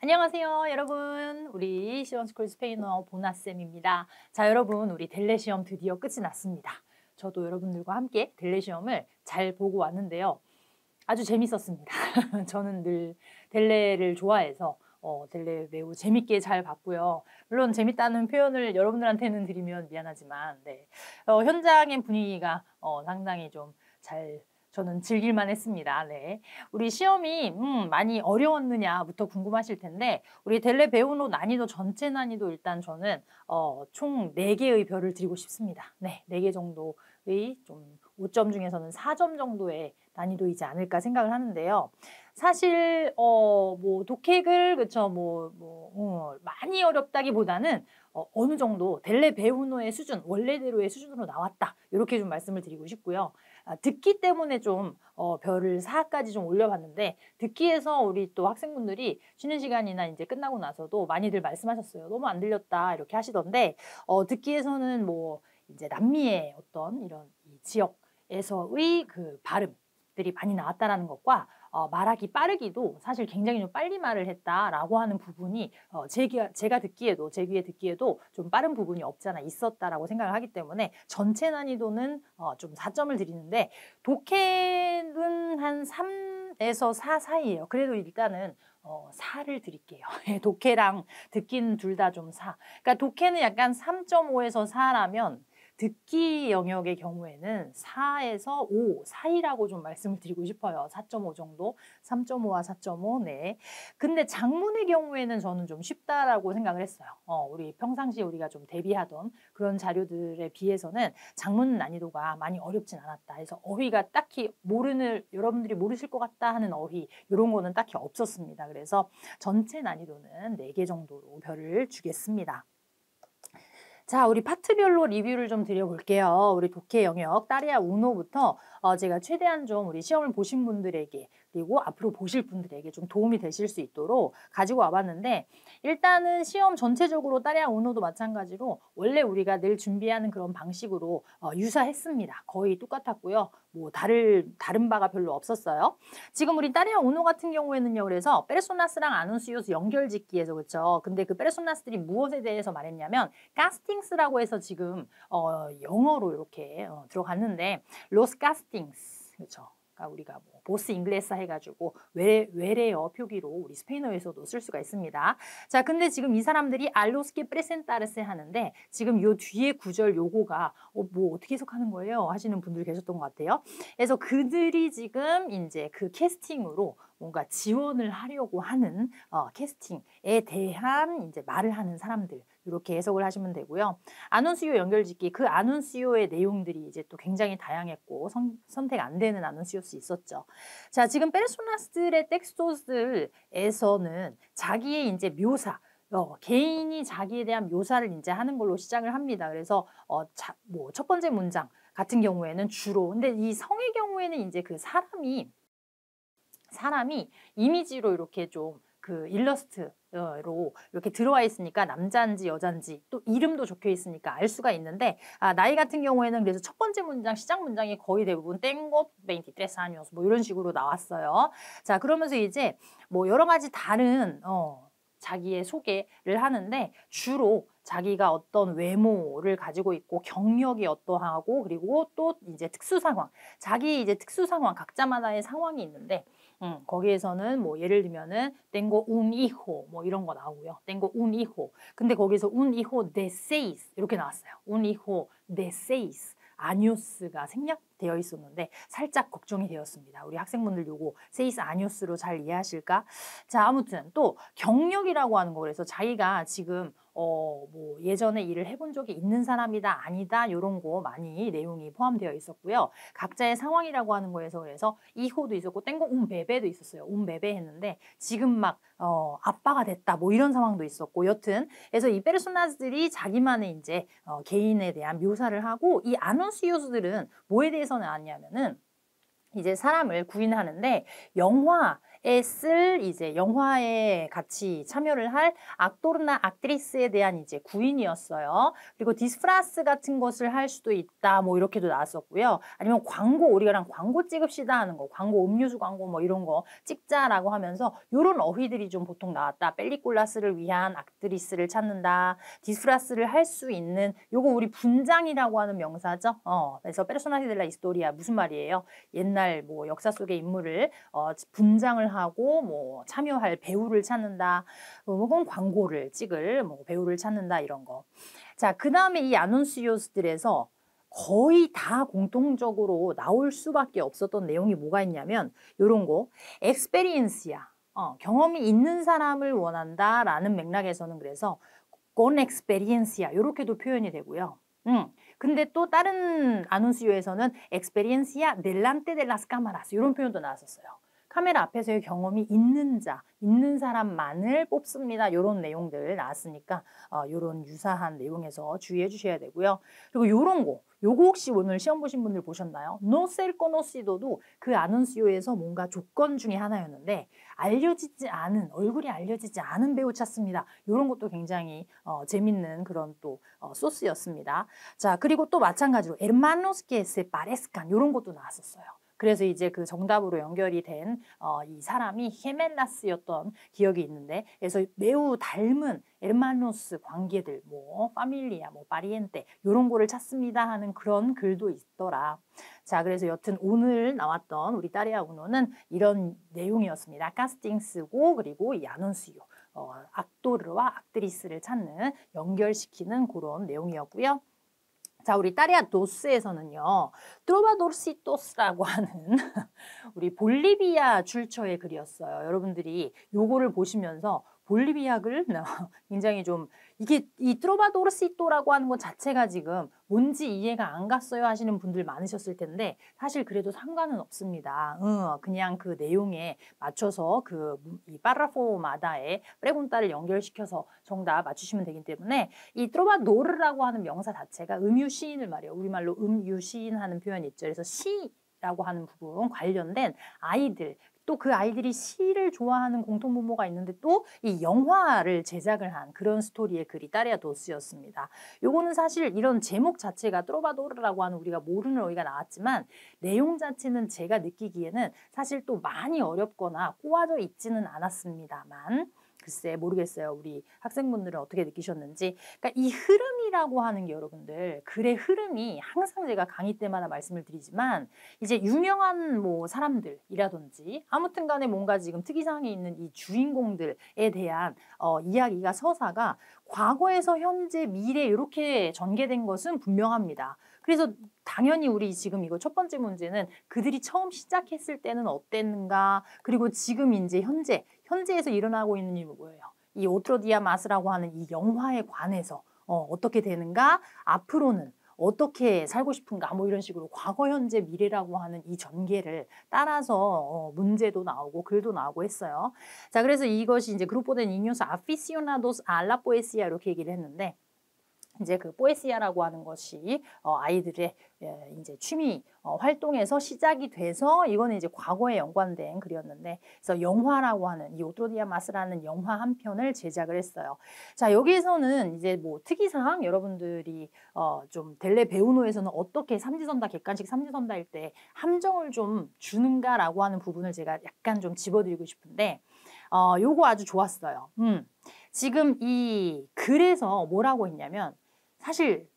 안녕하세요, 여러분. 우리 시원스쿨 스페인어 보나쌤입니다. 자, 여러분, 우리 델레 시험 드디어 끝이 났습니다. 저도 여러분들과 함께 델레 시험을 잘 보고 왔는데요. 아주 재밌었습니다. 저는 늘 델레를 좋아해서 델레 매우 재밌게 잘 봤고요. 물론 재밌다는 표현을 여러분들한테는 드리면 미안하지만 네. 현장의 분위기가 상당히 좀 잘 저는 즐길만 했습니다. 네. 우리 시험이 많이 어려웠느냐부터 궁금하실 텐데 우리 델레 배우노 난이도 전체 난이도 일단 저는 총 4개의 별을 드리고 싶습니다. 네, 4개 정도의 좀 5점 중에서는 4점 정도의 난이도이지 않을까 생각을 하는데요. 사실 뭐 독해글 그쵸 많이 어렵다기보다는 어느 정도 델레 배우노의 수준 원래대로의 수준으로 나왔다 이렇게 좀 말씀을 드리고 싶고요. 듣기 때문에 좀 별을 4까지 좀 올려봤는데 듣기에서 우리 또 학생분들이 쉬는 시간이나 이제 끝나고 나서도 많이들 말씀하셨어요. 너무 안 들렸다 이렇게 하시던데 듣기에서는 뭐 이제 남미의 어떤 이런 이 지역에서의 그 발음들이 많이 나왔다라는 것과 말하기 빠르기도 사실 굉장히 좀 빨리 말을 했다라고 하는 부분이 제가 듣기에도 제 귀에 듣기에도 좀 빠른 부분이 없지 않아 있었다라고 생각을 하기 때문에 전체 난이도는 좀 4점을 드리는데 독해는 한 3에서 4 사이예요. 그래도 일단은 4를 드릴게요. 독해랑 듣기는 둘 다 좀 4. 그러니까 독해는 약간 3.5에서 4라면 듣기 영역의 경우에는 4에서 5 사이라고 좀 말씀을 드리고 싶어요. 4.5 정도, 3.5와 4.5, 네. 근데 장문의 경우에는 저는 좀 쉽다라고 생각을 했어요. 우리 평상시에 우리가 좀 대비하던 그런 자료들에 비해서는 장문 난이도가 많이 어렵진 않았다. 그래서 어휘가 딱히 여러분들이 모르실 것 같다 하는 어휘, 이런 거는 딱히 없었습니다. 그래서 전체 난이도는 4개 정도로 별을 주겠습니다. 자, 우리 파트별로 리뷰를 좀 드려볼게요. 우리 독해 영역 따레아 우노부터 제가 최대한 좀 우리 시험을 보신 분들에게 그리고 앞으로 보실 분들에게 좀 도움이 되실 수 있도록 가지고 와봤는데 일단은 시험 전체적으로 따레아 우노도 마찬가지로 원래 우리가 늘 준비하는 그런 방식으로 유사했습니다. 거의 똑같았고요. 뭐 다른 바가 별로 없었어요. 지금 우리 따레아 우노 같은 경우에는요. 그래서 페르소나스랑 아누시우스 연결짓기에서 그렇죠. 근데 그 페르소나스들이 무엇에 대해서 말했냐면 카스팅스라고 해서 지금 영어로 이렇게 들어갔는데 로스 카스팅스 그렇죠. 그러니까 우리가 뭐 보스 잉글레사 해가지고 외래어 표기로 우리 스페인어에서도 쓸 수가 있습니다. 자, 근데 지금 이 사람들이 알로스케 프레센타르세 하는데 지금 요 뒤에 구절 요거가 뭐 어떻게 해석하는 거예요? 하시는 분들 계셨던 것 같아요. 그래서 그들이 지금 이제 그 캐스팅으로 뭔가 지원을 하려고 하는 캐스팅에 대한 이제 말을 하는 사람들 이렇게 해석을 하시면 되고요. 아눈시오 연결짓기 그 아눈시오의 내용들이 이제 또 굉장히 다양했고 선택 안 되는 아눈시오스 있었죠. 자, 지금 페르소나스들의 텍스토스에서는 자기의 이제 묘사 개인이 자기에 대한 묘사를 이제 하는 걸로 시작을 합니다. 그래서 뭐 첫 번째 문장 같은 경우에는 주로 근데 이 성의 경우에는 이제 그 사람이 이미지로 이렇게 좀 그 일러스트로 이렇게 들어와 있으니까 남자인지 여자인지 또 이름도 적혀 있으니까 알 수가 있는데 나이 같은 경우에는 그래서 첫 번째 문장 시작 문장이 거의 대부분 땡고 23 años 뭐 이런 식으로 나왔어요. 자, 그러면서 이제 뭐 여러 가지 다른 자기의 소개를 하는데 주로 자기가 어떤 외모를 가지고 있고 경력이 어떠하고 그리고 또 이제 특수 상황 자기 이제 특수 상황 각자마다의 상황이 있는데 거기에서는 뭐 예를 들면은 tengo un hijo 뭐 이런 거 나오고요. tengo un hijo. 근데 거기서 un hijo de seis 이렇게 나왔어요. un hijo de seis. 아뉴스가 생략되어 있었는데 살짝 걱정이 되었습니다. 우리 학생분들 요거 세이스 아뉴스로 잘 이해하실까? 자, 아무튼 또 경력이라고 하는 거 그래서 자기가 지금 뭐 예전에 일을 해본 적이 있는 사람이다 아니다 요런 거 많이 내용이 포함되어 있었고요. 각자의 상황이라고 하는 거에서 그래서 이호도 있었고 땡고 베베도 있었어요. 베베 했는데 지금 막 아빠가 됐다 뭐 이런 상황도 있었고 여튼 그래서 이 페르소나스들이 자기만의 이제 개인에 대한 묘사를 하고 이 아누시우스들은 뭐에 대해서 나왔냐면은 이제 사람을 구인하는데 영화에 쓸 이제 영화에 같이 참여를 할 악토르나 악트리스에 대한 이제 구인이었어요. 그리고 디스프라스 같은 것을 할 수도 있다. 뭐 이렇게도 나왔었고요. 아니면 광고 우리가랑 광고 찍읍시다 하는 거, 광고 음료수 광고 뭐 이런 거 찍자라고 하면서 요런 어휘들이 좀 보통 나왔다. 펠리콜라스를 위한 악트리스를 찾는다. 디스프라스를 할 수 있는 요거 우리 분장이라고 하는 명사죠. 그래서 페르소나티 델라 히스토리아 무슨 말이에요? 옛날 뭐 역사 속의 인물을 분장을 하고 뭐 참여할 배우를 찾는다. 혹은 광고를 찍을 뭐 배우를 찾는다 이런 거. 자, 그다음에 이 아눈시오스들에서 거의 다 공통적으로 나올 수밖에 없었던 내용이 뭐가 있냐면 요런 거. 엑스페리언스야. 경험이 있는 사람을 원한다라는 맥락에서는 그래서 con experiencia 이렇게도 표현이 되고요. 근데 또 다른 아눈시오에서는 experiencia delante de las cámaras 이런 표현도 나왔었어요. 카메라 앞에서의 경험이 있는 자, 있는 사람만을 뽑습니다. 이런 내용들 나왔으니까 이런 유사한 내용에서 주의해 주셔야 되고요. 그리고 이런 거, 요거 혹시 오늘 시험 보신 분들 보셨나요? No ser conocido도 그 아눈시오에서 뭔가 조건 중에 하나였는데 알려지지 않은, 얼굴이 알려지지 않은 배우 찾습니다. 이런 것도 굉장히 재밌는 그런 또 소스였습니다. 자, 그리고 또 마찬가지로 hermanos que se parezcan 이런 것도 나왔었어요. 그래서 이제 그 정답으로 연결이 된 이 사람이 헤멜라스였던 기억이 있는데, 그래서 매우 닮은 에르마노스 관계들, 뭐 파밀리아, 뭐 파리엔테 이런 거를 찾습니다 하는 그런 글도 있더라. 자, 그래서 여튼 오늘 나왔던 우리 따레아 우노는 이런 내용이었습니다. 카스팅스고 그리고 이 아눈시오, 악토르와 악트리스를 찾는 연결시키는 그런 내용이었고요. 자, 우리 따레아 도스에서는요, 트로바도르시토스라고 하는 우리 볼리비아 출처의 글이었어요. 여러분들이 요거를 보시면서 볼리비아 글 굉장히 좀 이게 이 트로바도르시토라고 하는 것 자체가 지금 뭔지 이해가 안 갔어요 하시는 분들 많으셨을 텐데 사실 그래도 상관은 없습니다. 그냥 그 내용에 맞춰서 그 이 파라포마다의 프레군타를 연결시켜서 정답 맞추시면 되기 때문에 이 트로바도르라고 하는 명사 자체가 음유시인을 말해요. 우리말로 음유시인 하는 표현이 있죠. 그래서 시라고 하는 부분 관련된 아이들 또 그 아이들이 시를 좋아하는 공통분모가 있는데 또 이 영화를 제작을 한 그런 스토리의 글이 따레아 도스였습니다. 요거는 사실 이런 제목 자체가 트로바도르라고 하는 우리가 모르는 어휘가 나왔지만 내용 자체는 제가 느끼기에는 사실 또 많이 어렵거나 꼬아져 있지는 않았습니다만 글쎄 모르겠어요. 우리 학생분들은 어떻게 느끼셨는지. 그러니까 이 흐름이라고 하는 게 여러분들 글의 흐름이 항상 제가 강의 때마다 말씀을 드리지만 이제 유명한 뭐 사람들이라든지 아무튼 간에 뭔가 지금 특이사항이 있는 이 주인공들에 대한 이야기가 서사가 과거에서 현재 미래 이렇게 전개된 것은 분명합니다. 그래서 당연히 우리 지금 이거 첫 번째 문제는 그들이 처음 시작했을 때는 어땠는가 그리고 지금 이제 현재에서 일어나고 있는 일이 뭐예요? 이 오트로디아마스라고 하는 이 영화에 관해서 어떻게 되는가 앞으로는 어떻게 살고 싶은가 뭐 이런 식으로 과거 현재 미래라고 하는 이 전개를 따라서 문제도 나오고 글도 나오고 했어요. 자, 그래서 이것이 이제 그루포 데 니뇨스 아피시오나도스 알라 포에시아 이렇게 얘기를 했는데 이제 그 포에시아라고 하는 것이 아이들의 이제 취미 활동에서 시작이 돼서 이거는 이제 과거에 연관된 글이었는데 그래서 영화라고 하는 이 오트로디아마스라는 영화 한 편을 제작을 했어요. 자, 여기에서는 이제 뭐 특이사항 여러분들이 좀 델레 베우노에서는 어떻게 삼지선다 객관식 삼지선다일 때 함정을 좀 주는가라고 하는 부분을 제가 약간 좀 집어드리고 싶은데 요거 아주 좋았어요. 지금 이 글에서 뭐라고 했냐면 사실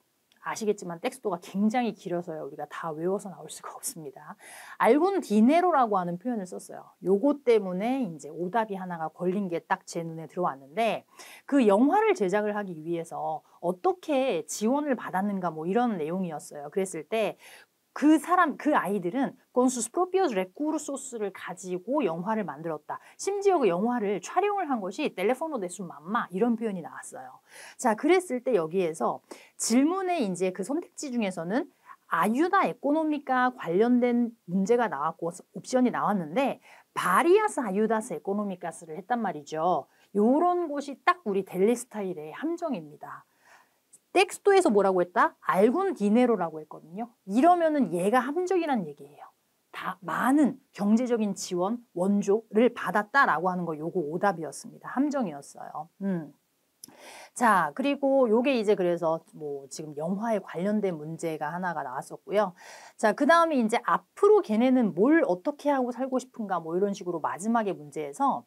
아시겠지만 텍스트가 굉장히 길어서요. 우리가 다 외워서 나올 수가 없습니다. 알군 디네로라고 하는 표현을 썼어요. 요거 때문에 이제 오답이 하나가 걸린 게 딱 제 눈에 들어왔는데 그 영화를 제작을 하기 위해서 어떻게 지원을 받았는가 뭐 이런 내용이었어요. 그랬을 때 그 아이들은 con sus propios recursos를 가지고 영화를 만들었다. 심지어 그 영화를 촬영을 한 것이 텔레포노 데 수 맘마 이런 표현이 나왔어요. 자, 그랬을 때 여기에서 질문에 이제 그 선택지 중에서는 아유다 에코노미카 관련된 문제가 나왔고 옵션이 나왔는데 바리아스 아유다스 에코노미카스를 했단 말이죠. 요런 곳이 딱 우리 델레 스타일의 함정입니다. 텍스토에서 뭐라고 했다? 알군 디네로라고 했거든요. 이러면은 얘가 함정이란 얘기예요. 다 많은 경제적인 지원, 원조를 받았다라고 하는 거 요거 오답이었습니다. 함정이었어요. 자, 그리고 요게 이제 그래서 뭐 지금 영화에 관련된 문제가 하나가 나왔었고요. 자, 그 다음에 이제 앞으로 걔네는 뭘 어떻게 하고 살고 싶은가 뭐 이런 식으로 마지막에 문제에서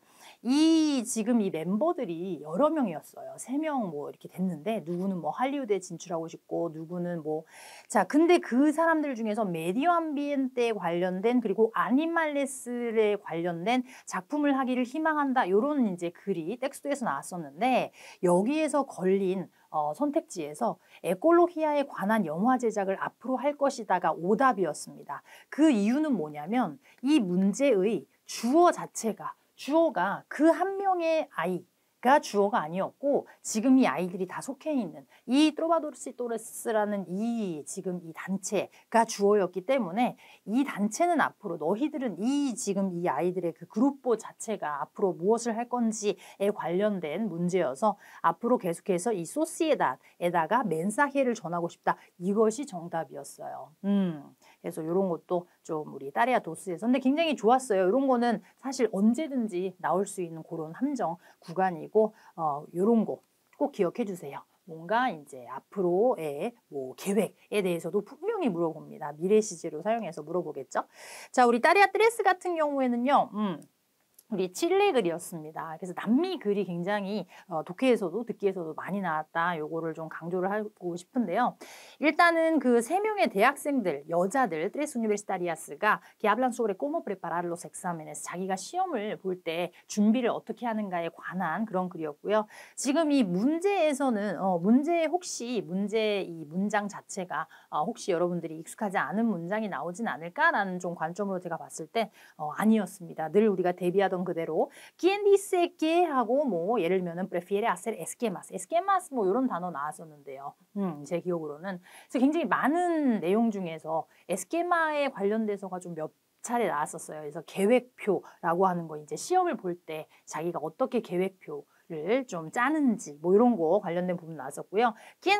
지금 이 멤버들이 여러 명이었어요. 3명 뭐 이렇게 됐는데 누구는 뭐 할리우드에 진출하고 싶고 누구는 뭐 자, 근데 그 사람들 중에서 메디어 암비엔트에 관련된 그리고 아니말레스에 관련된 작품을 하기를 희망한다. 요런 이제 글이 텍스트에서 나왔었는데 여기에서 걸린 선택지에서 에콜로히아에 관한 영화 제작을 앞으로 할 것이다가 오답이었습니다. 그 이유는 뭐냐면 이 문제의 주어가 그 한 명의 아이가 주어가 아니었고 지금 이 아이들이 다 속해 있는 이 트로바도르시토레스라는 지금 이 단체가 주어였기 때문에 이 단체는 앞으로 너희들은 지금 이 아이들의 그 그룹보 자체가 앞으로 무엇을 할 건지에 관련된 문제여서 앞으로 계속해서 이 소시에닷에다가 멘사헤를 전하고 싶다. 이것이 정답이었어요. 그래서 이런 것도 좀 우리 따레아 도스에서 근데 굉장히 좋았어요. 이런 거는 사실 언제든지 나올 수 있는 그런 함정 구간이고 이런 거 꼭 기억해 주세요. 뭔가 이제 앞으로의 뭐 계획에 대해서도 분명히 물어봅니다. 미래 시제로 사용해서 물어보겠죠. 자, 우리 따레아 트레스 같은 경우에는요. 우리 칠레 글이었습니다. 그래서 남미 글이 굉장히 독해에서도 듣기에서도 많이 나왔다. 요거를 좀 강조를 하고 싶은데요. 일단은 그 3명의 대학생들, 여자들, tres universitarias가 que hablan sobre cómo preparar los exámenes, 자기가 시험을 볼 때 준비를 어떻게 하는가에 관한 그런 글이었고요. 지금 이 문제에서는 혹시 이 문장 자체가 혹시 여러분들이 익숙하지 않은 문장이 나오진 않을까라는 좀 관점으로 제가 봤을 때 아니었습니다. 늘 우리가 대비하던 그대로 ¿Quién dice que 하고 뭐 예를 들면은 prefiere hacer esquemas 뭐 이런 단어 나왔었는데요. 제 기억으로는 그래서 굉장히 많은 내용 중에서 에스케마에 관련돼서가 좀 몇 차례 나왔었어요. 그래서 계획표라고 하는 거 이제 시험을 볼 때 자기가 어떻게 계획표를 좀 짜는지 뭐 이런 거 관련된 부분 나왔었고요. ¿Quién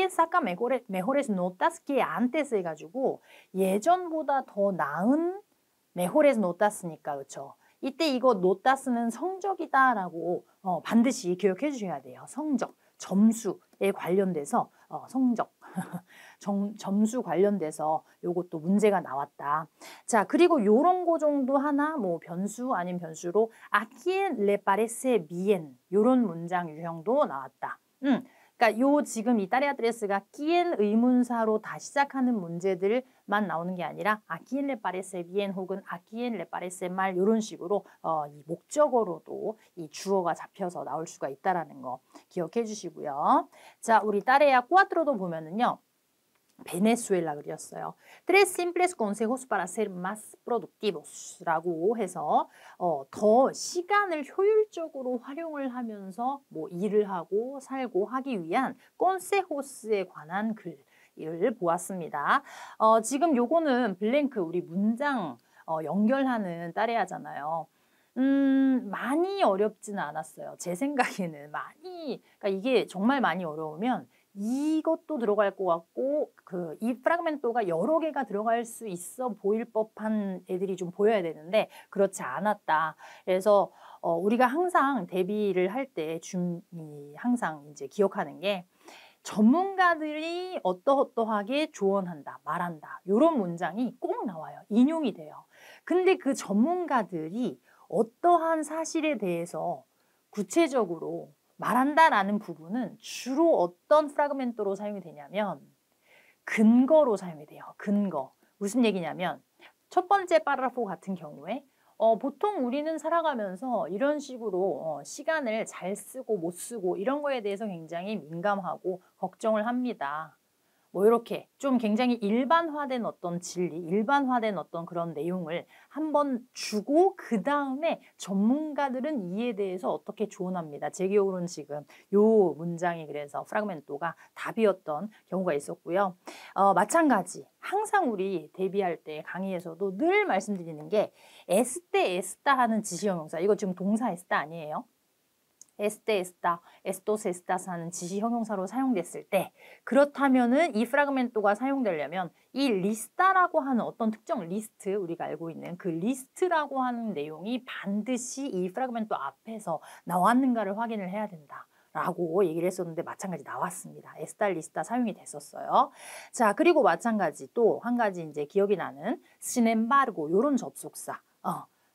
saca mejores notas que antes 해가지고 예전보다 더 나은 mejores notas니까 그렇죠. 이때 이거 노타스는 성적이다라고 반드시 기억해 주셔야 돼요. 성적, 점수에 관련돼서 성적, 점수 관련돼서 요것도 문제가 나왔다. 자, 그리고 요런 거 정도 하나 뭐 변수 아닌 변수로 a quién le parece bien 요런 문장 유형도 나왔다. 그러니까 지금 이 따레아 드레스가 quién 의문사로 다 시작하는 문제들만 나오는 게 아니라 a quién le parece bien 혹은 a quién le parece mal 이런 식으로 이 목적어로도 이 주어가 잡혀서 나올 수가 있다라는 거 기억해 주시고요. 자, 우리 따레아 꾸아트로도 보면은요. 베네수엘라 그렸어요. Tres simples consejos para ser más productivos 라고 해서 더 시간을 효율적으로 활용을 하면서 뭐 일을 하고 살고 하기 위한 consejos에 관한 글을 보았습니다. 지금 요거는 블랭크 우리 문장 연결하는 따레아잖아요. 많이 어렵지는 않았어요. 제 생각에는 그러니까 이게 정말 많이 어려우면 이것도 들어갈 것 같고 이 프라그멘토가 여러 개가 들어갈 수 있어 보일 법한 애들이 좀 보여야 되는데 그렇지 않았다. 그래서 우리가 항상 대비를 할 때 항상 이제 기억하는 게 전문가들이 어떠어떠하게 조언한다, 말한다. 이런 문장이 꼭 나와요. 인용이 돼요. 근데 그 전문가들이 어떠한 사실에 대해서 구체적으로 말한다라는 부분은 주로 어떤 프라그멘토로 사용이 되냐면 근거로 사용이 돼요. 근거. 무슨 얘기냐면 첫 번째 파라포 같은 경우에 보통 우리는 살아가면서 이런 식으로 시간을 잘 쓰고 못 쓰고 이런 거에 대해서 굉장히 민감하고 걱정을 합니다. 뭐 이렇게 좀 굉장히 일반화된 어떤 진리, 일반화된 어떤 그런 내용을 한번 주고 그 다음에 전문가들은 이에 대해서 어떻게 조언합니다. 제 기억으로는 지금 요 문장이 그래서 프라그멘토가 답이었던 경우가 있었고요. 마찬가지 항상 우리 대비할 때 강의에서도 늘 말씀드리는 게 에스테 에스타 하는 지시형용사 이거 지금 동사 에스타 아니에요? este, esta, estos, estas 하는 지시 형용사로 사용됐을 때 그렇다면은 이 프라그멘토가 사용되려면 이 리스타라고 하는 어떤 특정 리스트 우리가 알고 있는 그 리스트라고 하는 내용이 반드시 이 프라그멘토 앞에서 나왔는가를 확인을 해야 된다. 라고 얘기를 했었는데 마찬가지 나왔습니다. 에스타 리스타 사용이 됐었어요. 자, 그리고 마찬가지 또 한 가지 이제 기억이 나는 sin embargo 요런 접속사.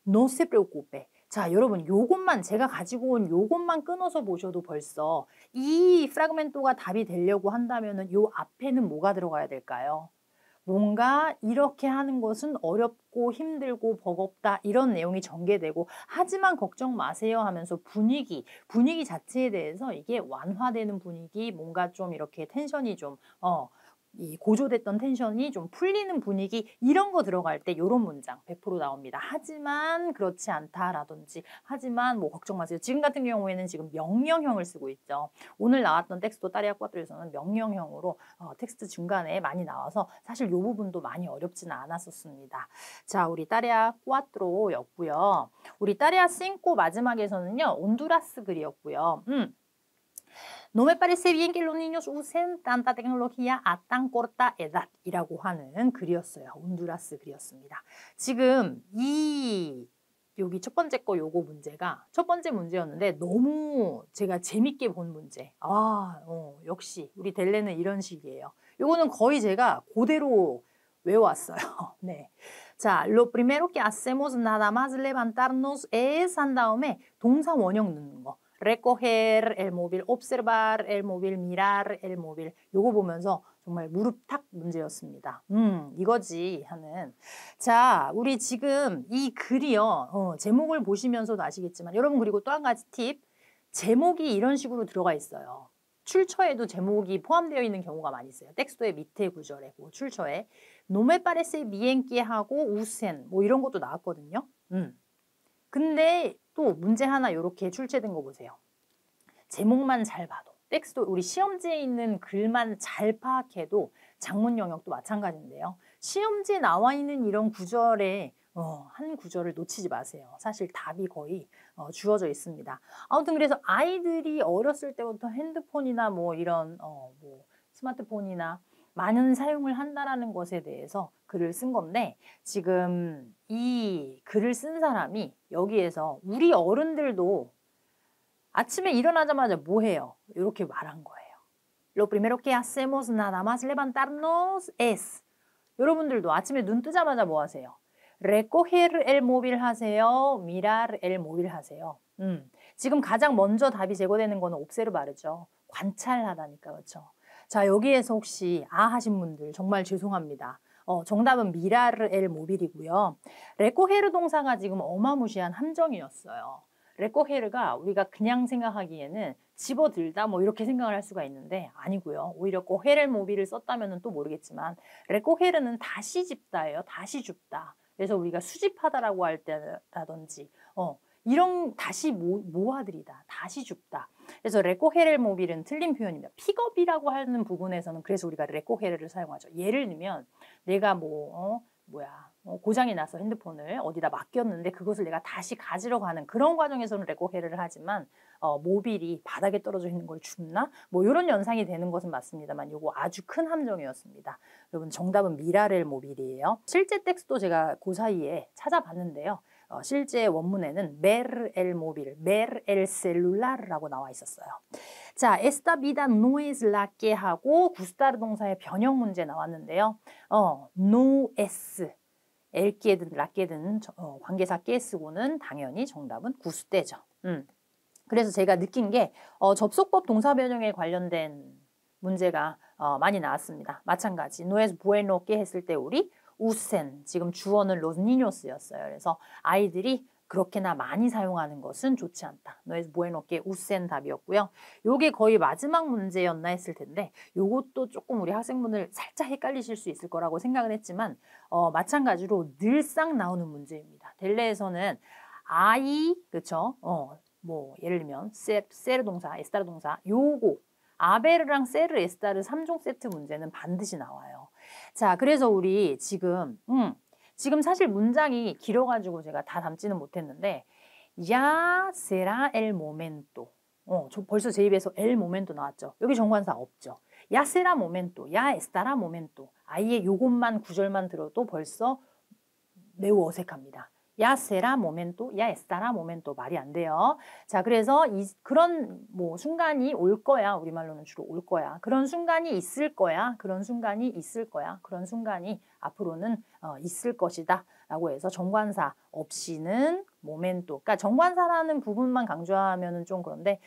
no se preocupe. 자, 여러분 요것만 제가 가지고 온 요것만 끊어서 보셔도 벌써 이 프라그멘토가 답이 되려고 한다면은 요 앞에는 뭐가 들어가야 될까요? 뭔가 이렇게 하는 것은 어렵고 힘들고 버겁다 이런 내용이 전개되고 하지만 걱정 마세요 하면서 분위기 자체에 대해서 이게 완화되는 분위기 뭔가 좀 이렇게 텐션이 좀 이 고조됐던 텐션이 좀 풀리는 분위기 이런 거 들어갈 때 이런 문장 100% 나옵니다. 하지만 그렇지 않다라든지 하지만 뭐 걱정 마세요. 지금 같은 경우에는 지금 명령형을 쓰고 있죠. 오늘 나왔던 텍스트 따리아 꽈트로에서는 명령형으로 텍스트 중간에 많이 나와서 사실 이 부분도 많이 어렵지는 않았었습니다. 자, 우리 따리아 꽈트로였고요. 우리 따리아 싱코 마지막에서는요. 온두라스 글이었고요. No me parece bien que los niños usen tanta tecnología a tan corta edad 이라고 하는 글이었어요. 온두라스 글이었습니다. 지금 여기 첫 번째 거 요거 문제가 첫 번째 문제였는데 너무 제가 재밌게 본 문제. 역시 우리 델레는 이런 식이에요. 요거는 거의 제가 그대로 외워왔어요. 네. 자, lo primero que hacemos nada más levantarnos es 한 다음에 동사 원형 넣는 거. recoger el móvil, observar el móvil, mirar el móvil. 요거 보면서 정말 무릎 탁 문제였습니다. 이거지 하는. 자, 우리 지금 이 글이요. 제목을 보시면서도 아시겠지만 여러분 그리고 또 한 가지 팁. 제목이 이런 식으로 들어가 있어요. 출처에도 제목이 포함되어 있는 경우가 많이 있어요. 텍스트의 밑에 구절에 그 출처에 no me parece bien que 하고 usen 뭐 이런 것도 나왔거든요. 근데 또 문제 하나 이렇게 출제된 거 보세요. 제목만 잘 봐도 텍스트 우리 시험지에 있는 글만 잘 파악해도 작문 영역도 마찬가지인데요. 시험지에 나와 있는 이런 구절에 한 구절을 놓치지 마세요. 사실 답이 거의 주어져 있습니다. 아무튼 그래서 아이들이 어렸을 때부터 핸드폰이나 뭐 이런 뭐 스마트폰이나 많은 사용을 한다라는 것에 대해서 글을 쓴 건데 지금 이 글을 쓴 사람이 여기에서 우리 어른들도 아침에 일어나자마자 뭐 해요? 이렇게 말한 거예요. Lo primero que hacemos nada más levantarnos es 여러분들도 아침에 눈 뜨자마자 뭐 하세요? recoger el móvil 하세요? mirar el móvil 하세요? 지금 가장 먼저 답이 제거되는 거는 observar죠. 관찰하다니까 그렇죠? 자, 여기에서 혹시 하신 분들 정말 죄송합니다. 정답은 미라르 엘 모빌이고요. 레코헤르 동사가 지금 어마무시한 함정이었어요. 레코헤르가 우리가 그냥 생각하기에는 집어들다 뭐 이렇게 생각을 할 수가 있는데 아니고요. 오히려 코헤르 모빌을 썼다면 또 모르겠지만 레코헤르는 다시 집다예요. 다시 줍다. 그래서 우리가 수집하다라고 할 때라든지 이런 다시 모아들이다. 다시 줍다. 그래서 레코헤르 모빌은 틀린 표현입니다. 픽업이라고 하는 부분에서는 그래서 우리가 레코헤르를 사용하죠. 예를 들면 내가 고장이 나서 핸드폰을 어디다 맡겼는데 그것을 내가 다시 가지러 가는 그런 과정에서는 레코헤르를 하지만 모빌이 바닥에 떨어져 있는 걸 줍나? 뭐 이런 연상이 되는 것은 맞습니다만 이거 아주 큰 함정이었습니다. 여러분 정답은 미라렐 모빌이에요. 실제 텍스트도 제가 그 사이에 찾아봤는데요. 실제 원문에는 ver el móvil, ver el celular라고 나와 있었어요. 자, esta vida no es la que 하고 구스타르 동사의 변형 문제 나왔는데요. no es, 엘게든 라게든 관계사 깨 쓰고는 당연히 정답은 구스대죠. 그래서 제가 느낀 게 접속법 동사 변형에 관련된 문제가 많이 나왔습니다. 마찬가지 no es bueno que 했을 때 우리 우센, 지금 주어는 los niños였어요. 그래서 아이들이 그렇게나 많이 사용하는 것은 좋지 않다. no es bueno que 우센 답이었고요. 요게 거의 마지막 문제였나 했을 텐데 요것도 조금 우리 학생분들 살짝 헷갈리실 수 있을 거라고 생각을 했지만 마찬가지로 늘상 나오는 문제입니다. 델레에서는 아이, 그쵸? 뭐 예를 들면 세르 동사, 에스타르 동사 요거 아베르랑 세르, 에스타르 3종 세트 문제는 반드시 나와요. 자, 그래서 우리 지금 사실 문장이 길어가지고 제가 다 담지는 못했는데 Ya será el momento. 벌써 제 입에서 el momento 나왔죠. 여기 정관사 없죠. ya será momento, ya estará momento. 아예 요것만 구절만 들어도 벌써 매우 어색합니다. ya será momento, ya estará momento 말이 안 돼요. 자, 그래서 그런 뭐 순간이 올 거야. 우리말로는 주로 올 거야. 그런 순간이 있을 거야. 그런 순간이 있을 거야. 그런 순간이 앞으로는 있을 것이다. 라고 해서 정관사 없이는 모멘토. 그러니까 정관사라는 부분만 강조하면은 좀 그런데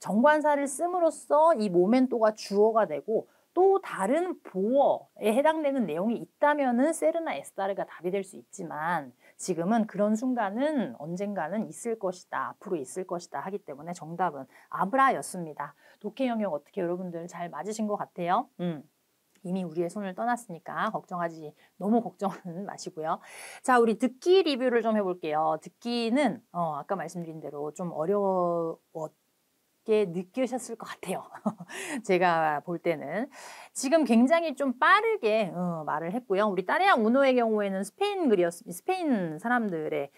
정관사를 씀으로써 이 모멘토가 주어가 되고 또 다른 보어에 해당되는 내용이 있다면은 세르나 에스타르가 답이 될 수 있지만 지금은 그런 순간은 언젠가는 있을 것이다. 앞으로 있을 것이다 하기 때문에 정답은 아브라였습니다. 독해 영역 어떻게 여러분들 잘 맞으신 것 같아요? 이미 우리의 손을 떠났으니까 너무 걱정은 마시고요. 자, 우리 듣기 리뷰를 좀 해볼게요. 듣기는 아까 말씀드린 대로 좀 어려웠게 느끼셨을 것 같아요. 제가 볼 때는 지금 굉장히 좀 빠르게 말을 했고요. 우리 따레아 우노의 경우에는 스페인 사람들의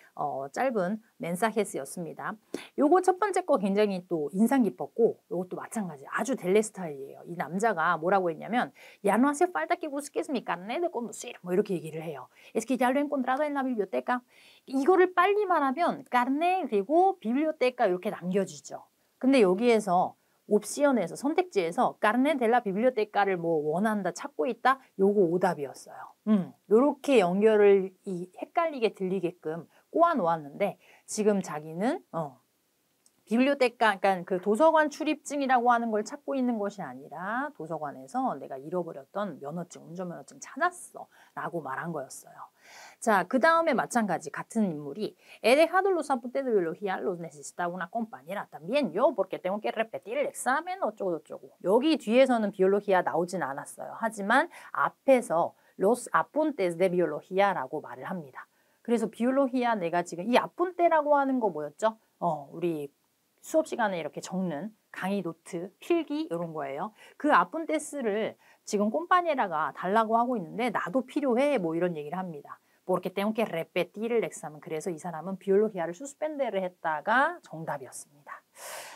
짧은 멘사헤스였습니다. 요거 첫 번째 거 굉장히 또 인상 깊었고 요것도 마찬가지 아주 델레 스타일이에요. 이 남자가 뭐라고 했냐면 Ya no hace falta que busques mi carnet de conducir 뭐 이렇게 얘기를 해요. Es que ya lo he encontrado en la biblioteca. 이거를 빨리 말하면 carnet 그리고 biblioteca 이렇게 남겨주죠. 근데 여기에서 옵션에서 선택지에서 carnet de la biblioteca를 뭐 원한다 찾고 있다 요거 오답이었어요. 요렇게 연결을 헷갈리게 들리게끔 꼬아 놓았는데 지금 자기는 비블리오테카 그러니까 그 도서관 출입증이라고 하는 걸 찾고 있는 것이 아니라 도서관에서 내가 잃어버렸던 면허증, 운전면허증 찾았어 라고 말한 거였어요. 자, 그 다음에 마찬가지 같은 인물이 He dejado los apuntes de biología, los necesitaba una compañera también yo porque tengo que repetir el examen 어쩌고저쩌고 여기 뒤에서는 비올로기아 나오진 않았어요. 하지만 앞에서 los apuntes de biología라고 말을 합니다. 그래서 비올로기아 내가 지금 이 아푼테라고 하는 거 뭐였죠? 우리 수업 시간에 이렇게 적는 강의 노트, 필기 이런 거예요. 그 아푼테스를 지금 꼼파니에라가 달라고 하고 있는데 나도 필요해 뭐 이런 얘기를 합니다. porque tengo que repetir el examen. 그래서 이 사람은 비올로기아를 수스펜데를 했다가 정답이었습니다.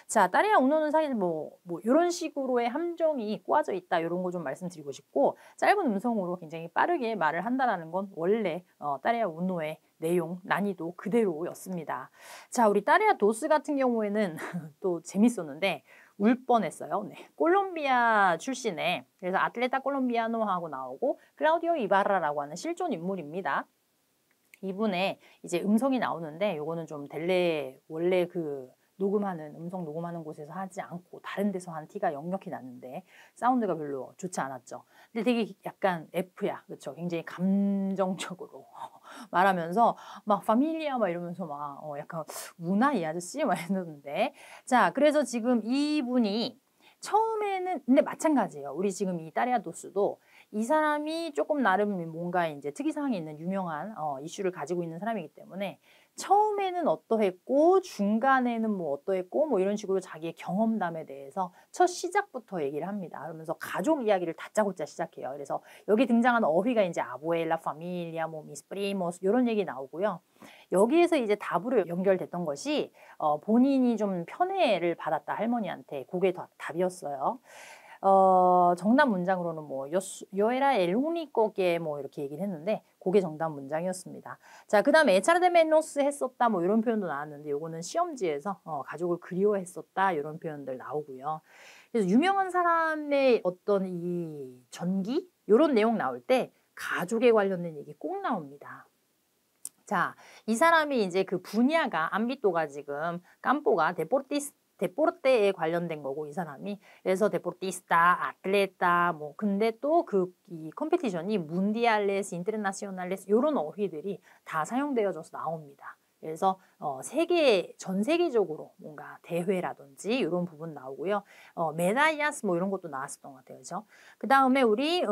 자, 따레아 우노는 사실 뭐 이런 식으로의 함정이 꼬아져 있다 이런 거 좀 말씀드리고 싶고 짧은 음성으로 굉장히 빠르게 말을 한다는 건 원래 따레아 우노의 내용, 난이도 그대로였습니다. 자, 우리 따레아 도스 같은 경우에는 또 재밌었는데 울 뻔했어요. 네, 콜롬비아 출신의 그래서 아틀레타 콜롬비아노하고 나오고 클라우디오 이바라라고 하는 실존 인물입니다. 이분의 이제 음성이 나오는데 요거는 좀 원래 그 음성 녹음하는 곳에서 하지 않고 다른 데서 한 티가 역력히 났는데 사운드가 별로 좋지 않았죠. 근데 되게 약간 F야. 그렇죠? 굉장히 감정적으로 말하면서 막 파밀리아 막 이러면서 막 약간 우나 이 아저씨 막 이러는데 자, 그래서 지금 이분이 처음에는 근데 마찬가지예요. 우리 지금 이 따레아 도스도 이 사람이 조금 나름 뭔가 이제 특이사항이 있는 유명한 이슈를 가지고 있는 사람이기 때문에 처음에는 어떠했고 중간에는 뭐 어떠했고 뭐 이런 식으로 자기의 경험담에 대해서 첫 시작부터 얘기를 합니다. 그러면서 가족 이야기를 다짜고짜 시작해요. 그래서 여기 등장하는 어휘가 이제 아부엘라, 파밀리아, 뭐 미스 프리모스 이런 얘기 나오고요. 여기에서 이제 답으로 연결됐던 것이 본인이 좀 편애를 받았다 할머니한테 그게 답이었어요. 정답 문장으로는 뭐 요에라 엘우니코게 뭐 이렇게 얘기를 했는데 그게 정답 문장이었습니다. 자, 그 다음에 에차르데메노스 했었다 뭐 이런 표현도 나왔는데 요거는 시험지에서 가족을 그리워했었다 이런 표현들 나오고요. 그래서 유명한 사람의 어떤 이 전기 이런 내용 나올 때 가족에 관련된 얘기 꼭 나옵니다. 자, 이 사람이 이제 그 분야가 암비토가 지금 깜뽀가 데포르테에 관련된 거고 이 사람이 그래서 데포르티스타, 아틀레타 뭐 근데 또 이 컴페티션이 문디알레스, 인터내셔널레스 이런 어휘들이 다 사용되어져서 나옵니다. 그래서 전 세계적으로 뭔가 대회라든지 이런 부분 나오고요. 메다이아스 뭐 이런 것도 나왔었던 것 같아요. 그죠? 그 다음에 우리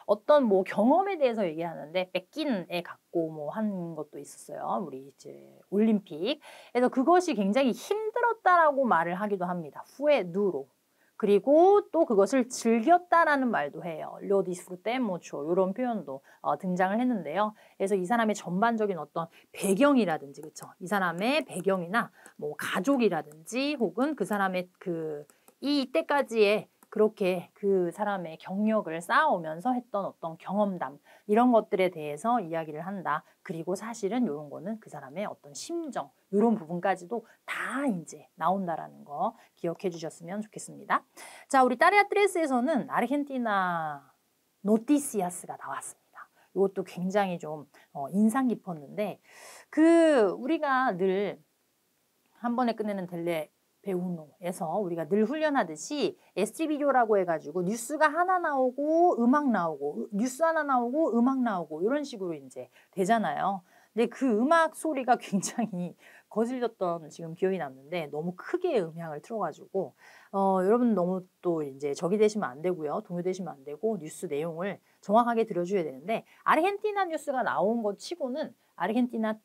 어떤 뭐 경험에 대해서 얘기하는데北京에 갔고 뭐 한 것도 있었어요. 우리 이제 올림픽. 그래서 그것이 굉장히 힘들었다라고 말을 하기도 합니다. 후에 누로. 그리고 또 그것을 즐겼다라는 말도 해요. Lo disfruté mucho 이런 표현도 등장을 했는데요. 그래서 이 사람의 전반적인 어떤 배경이라든지 그쵸? 이 사람의 배경이나 뭐 가족이라든지 혹은 그 사람의 이때까지의 그렇게 그 사람의 경력을 쌓아오면서 했던 어떤 경험담 이런 것들에 대해서 이야기를 한다. 그리고 사실은 이런 거는 그 사람의 어떤 심정 이런 부분까지도 다 이제 나온다라는 거 기억해 주셨으면 좋겠습니다. 자, 우리 따레아 트레스에서는 아르헨티나 노티시아스가 나왔습니다. 이것도 굉장히 좀 인상 깊었는데 우리가 늘 한 번에 끝내는 델레 배우노에서 우리가 늘 훈련하듯이 에스트리비디오라고 해가지고 뉴스가 하나 나오고 음악 나오고 뉴스 하나 나오고 음악 나오고 이런 식으로 이제 되잖아요. 근데 그 음악 소리가 굉장히 거슬렸던 지금 기억이 남는데 너무 크게 음향을 틀어가지고 여러분 너무 또 이제 적이 되시면 안 되고요. 동요되시면 안 되고 뉴스 내용을 정확하게 들어줘야 되는데 아르헨티나 뉴스가 나온 것 치고는 아르헨티나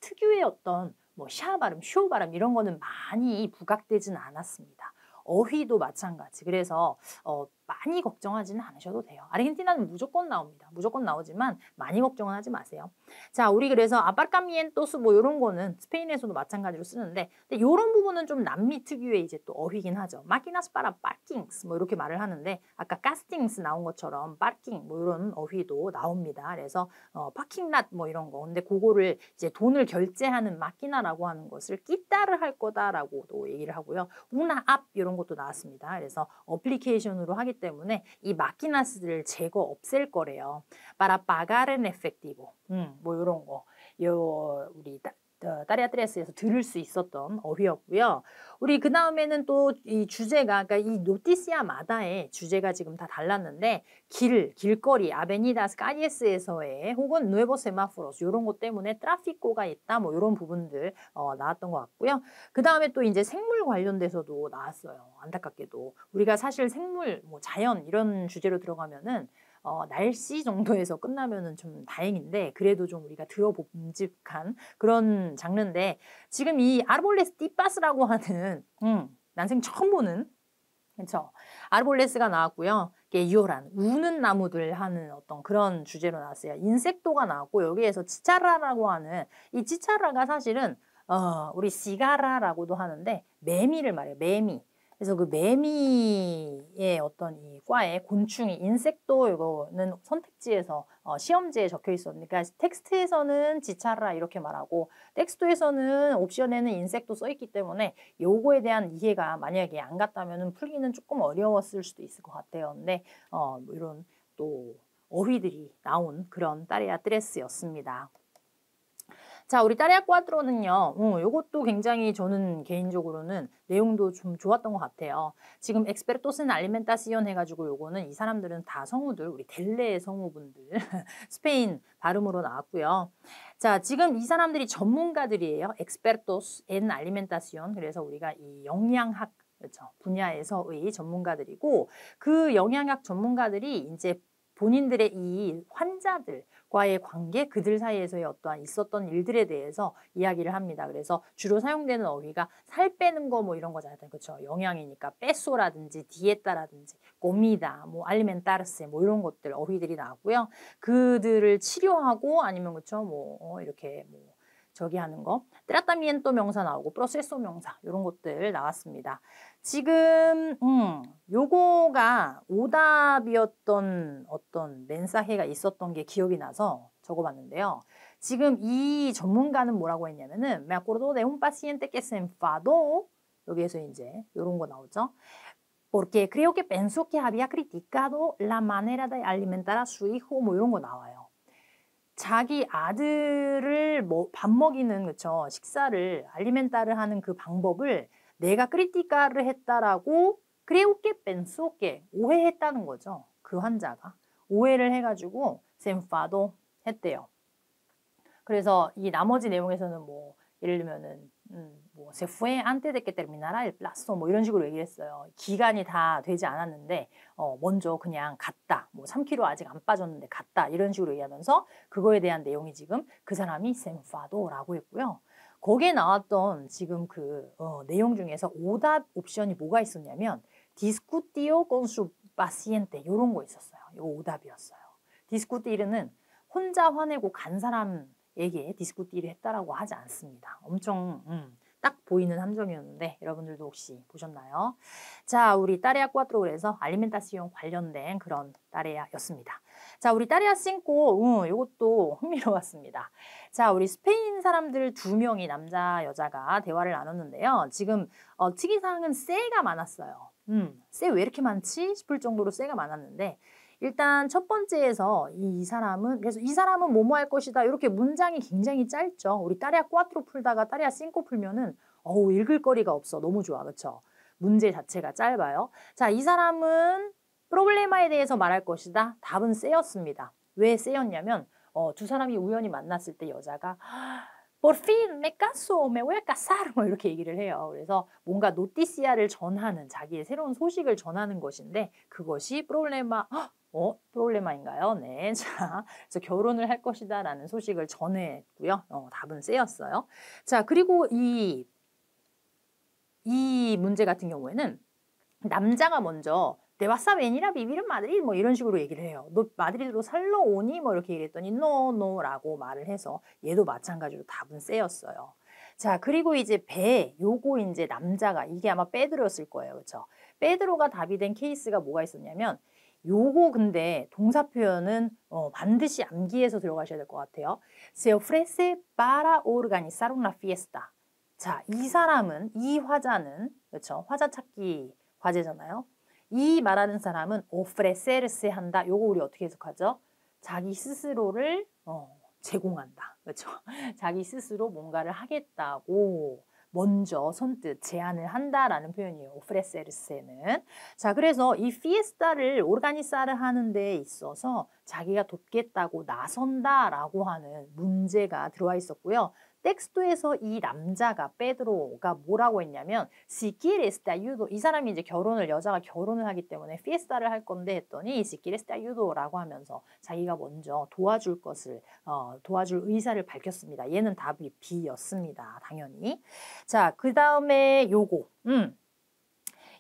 특유의 어떤 뭐 샤 발음, 쇼 발음 이런 거는 많이 부각되진 않았습니다. 어휘도 마찬가지. 그래서 많이 걱정하지는 않으셔도 돼요. 아르헨티나는 무조건 나옵니다. 무조건 나오지만 많이 걱정은 하지 마세요. 자, 우리 그래서 아파르카미엔토스 뭐 이런 거는 스페인에서도 마찬가지로 쓰는데 근데 이런 부분은 좀 남미 특유의 이제 또 어휘긴 하죠. 마키나스 파라 파킹스 뭐 이렇게 말을 하는데 아까 카스팅스 나온 것처럼 파킹 뭐 이런 어휘도 나옵니다. 그래서 파킹랏 뭐 이런 거. 근데 그거를 이제 돈을 결제하는 마키나라고 하는 것을 끼따를 할 거다라고도 얘기를 하고요. 우나 앞 이런 것도 나왔습니다. 그래서 어플리케이션으로 하기 때문에 이 마키나스들을 제거 없앨 거래요. para pagar en efectivo. 뭐 이런 거. 우리 따레아 트레스에서 들을 수 있었던 어휘였고요. 우리 그 다음에는 또 이 주제가 그러니까 이 노티시아마다의 주제가 지금 다 달랐는데 길거리 아베니다스 까리에스에서의 혹은 누에보 세마포로스 이런 것 때문에 트라피코가 있다 뭐 이런 부분들 나왔던 것 같고요. 그 다음에 또 이제 생물 관련돼서도 나왔어요. 안타깝게도 우리가 사실 생물 뭐 자연 이런 주제로 들어가면은 날씨 정도에서 끝나면은 좀 다행인데 그래도 좀 우리가 들어봄직한 그런 장르인데 지금 이 아르볼레스 띠파스라고 하는 난생 처음 보는 그렇죠. 아르볼레스가 나왔고요. 이게 유어란 우는 나무들 하는 어떤 그런 주제로 나왔어요. 인섹토가 나왔고 여기에서 치차라라고 하는 이 치차라가 사실은 우리 시가라라고도 하는데 매미를 말해요. 매미. 그래서 그 매미의 어떤 이 과에 곤충이 인섹토 이거는 선택지에서 시험지에 적혀 있었는데 그러니까 텍스트에서는 지차라 이렇게 말하고 텍스트에서는 옵션에는 인섹토 써 있기 때문에 요거에 대한 이해가 만약에 안 갔다면은 풀기는 조금 어려웠을 수도 있을 것 같아요. 근데 뭐 이런 또 어휘들이 나온 그런 따레아 트레스였습니다. 자, 우리 따레아 꽈트로는요. 요것도 굉장히 저는 개인적으로는 내용도 좀 좋았던 것 같아요. 지금 엑스페르토스 알리멘타시온 해가지고 요거는 이 사람들은 다 성우들, 우리 델레 성우분들 스페인 발음으로 나왔고요. 자, 지금 이 사람들이 전문가들이에요. 엑스페르토스 엔 알리멘타시온. 그래서 우리가 이 영양학 그렇죠. 분야에서의 전문가들이고 그 영양학 전문가들이 이제 본인들의 이 환자들과의 관계, 그들 사이에서의 어떠한 있었던 일들에 대해서 이야기를 합니다. 그래서 주로 사용되는 어휘가 살 빼는 거 뭐 이런 거잖아요. 그렇죠. 영양이니까 빼소라든지 디에타라든지 꼬미다, 뭐 알리멘타르세 뭐 이런 것들 어휘들이 나왔고요. 그들을 치료하고 아니면 그렇죠. 뭐 이렇게 뭐 저기 하는 거, 트라타미엔토 명사 나오고 프로세소 명사 이런 것들 나왔습니다. 지금 요거가 오답이었던 어떤 멘사해가 있었던 게 기억이 나서 적어봤는데요. 지금 이 전문가는 뭐라고 했냐면은 me acuerdo de un paciente que se enfadó 여기에서 이제 이런 거 나오죠. porque creo que pensó que había criticado la manera de alimentar a su hijo 뭐 이런 거 나와요. 자기 아들을 뭐 밥 먹이는 그쵸 식사를 알리멘타를 하는 그 방법을 내가 크리티카를 했다라고 creo que pensó que 오해했다는 거죠. 그 환자가 오해를 해가지고 se enfadó 했대요. 그래서 이 나머지 내용에서는 뭐 예를 들면은 뭐 se fue antes de que terminara el plazo 뭐 이런 식으로 얘기를 했어요. 기간이 다 되지 않았는데 먼저 그냥 갔다. 뭐 3kg 아직 안 빠졌는데 갔다. 이런 식으로 얘기하면서 그거에 대한 내용이 지금 그 사람이 se enfado라고 했고요. 거기에 나왔던 지금 그 내용 중에서 오답 옵션이 뭐가 있었냐면 discutió con su paciente 이런 거 있었어요. 이거 오답이었어요. discutir는 혼자 화내고 간 사람에게 discutir을 했다라고 하지 않습니다. 엄청 딱 보이는 함정이었는데 여러분들도 혹시 보셨나요? 자, 우리 따레아 4 그래서 알리멘타시온 관련된 그런 따레아였습니다. 자, 우리 따레아 5 이것도 흥미로웠습니다. 자, 우리 스페인 사람들 2명이 남자 여자가 대화를 나눴는데요. 지금 특이사항은 쎄가 많았어요. 쎄 왜 이렇게 많지 싶을 정도로 쎄가 많았는데 일단 첫 번째에서 이 사람은 그래서 이 사람은 뭐뭐 할 것이다 이렇게 문장이 굉장히 짧죠. 우리 따레아 4 풀다가 따레아 5 풀면은 읽을 거리가 없어. 너무 좋아. 그렇죠? 문제 자체가 짧아요. 자, 이 사람은 프로블레마에 대해서 말할 것이다. 답은 쎄였습니다. 왜 쎄였냐면 두 사람이 우연히 만났을 때 여자가 Por fin me caso, me voy a casar 뭐 이렇게 얘기를 해요. 그래서 뭔가 노티시아를 전하는 자기의 새로운 소식을 전하는 것인데 그것이 프로블레마인가요? 네. 자, 그래서 결혼을 할 것이다 라는 소식을 전했고요. 답은 쎄였어요. 자, 그리고 이 문제 같은 경우에는 남자가 먼저 Te vas a venir a vivir en Madrid 뭐 이런 식으로 얘기를 해요. 너 마드리드로 살러 오니? 뭐 이렇게 얘기했더니 no, no 라고 말을 해서 얘도 마찬가지로 답은 쎄였어요. 자, 그리고 이제 요거 이제 남자가 이게 아마 페드로였을 거예요. 그렇죠? 페드로가 답이 된 케이스가 뭐가 있었냐면 요거 근데 동사 표현은 반드시 암기해서 들어가셔야 될 것 같아요. Se ofrece para organizar una fiesta. 자, 이 사람은 이 화자는 그렇죠? 화자 찾기 과제잖아요. 이 말하는 사람은 ofrecerse 한다. 요거 우리 어떻게 해석하죠? 자기 스스로를 제공한다. 그렇죠? 자기 스스로 뭔가를 하겠다고 먼저 선뜻 제안을 한다라는 표현이에요. ofrecerse는. 자, 그래서 이 fiesta를 오르가니사를 하는 데 있어서 자기가 돕겠다고 나선다라고 하는 문제가 들어와 있었고요. 텍스트에서 이 남자가 페드로가 뭐라고 했냐면 si quieres te ayudo 이 사람이 이제 여자가 결혼을 하기 때문에 fiesta를 할 건데 했더니 si quieres te ayudo라고 하면서 자기가 먼저 도와줄 의사를 밝혔습니다. 얘는 답이 B였습니다. 당연히. 자, 그 다음에